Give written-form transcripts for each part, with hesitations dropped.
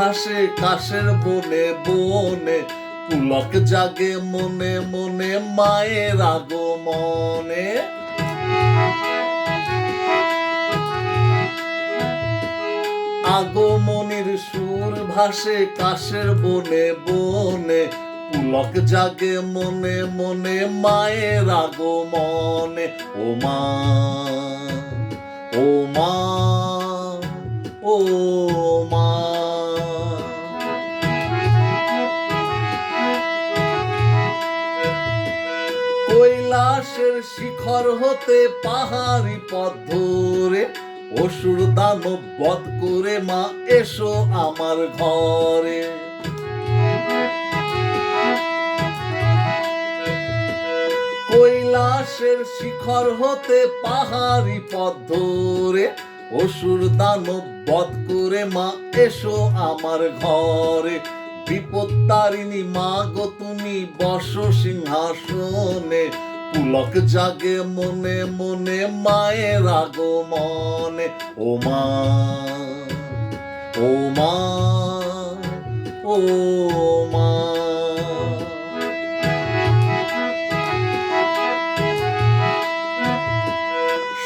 ভাসে কাশের বনে বনে, পুলক জাগে মনে মনে মায়ের আগমনে। আগমনীর সুর ভাসে কাশের বনে বনে, পুলক জাগে মনে মনে মায়ের আগমনে। ও মা, ও মা, ও মা। কৈলাসের শিখর হতে পাহাড়ি পথ ধরে, অসুর দানব বধ করে মা এসো আমার ঘরে। কৈলাসের শিখর হতে পাহাড়ি পথ ধরে, অসুর দানব বধ করে মা এসো আমার ঘরে। বিপত্তারিণী মা গো তুমি বসো সিংহাসনে, পুলক জাগে মনে মনে মায়ের আগমনে। ও মা, ও মা, ও মা।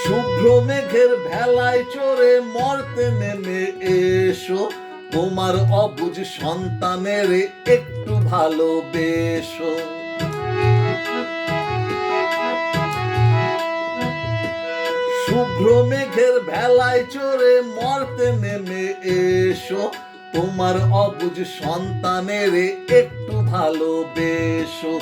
শুভ্র মেঘের ভেলায় চড়ে মর্তে নেমে এসো, তোমার অবুঝ সন্তানের একটু ভালোবেসো। শুভ্র মেঘের ভেলায় চড়ে মর্তে নেমে এসো, তোমার অবুঝ সন্তানের একটু ভালোবেসো।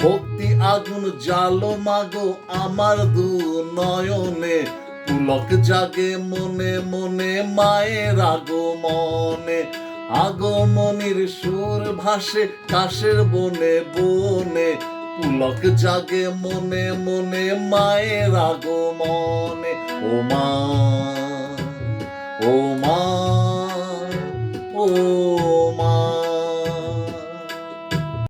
ভক্তি আগুন জালো মাগো আমার দু নয়নে, পুলক জাগে মনে মনে মায়ের আগমনে। আগমনীর সুর ভাসে কাশের বনে বনে, পুলক জাগে মনে মনে মায়ের আগমনে। ও মা, ও মা,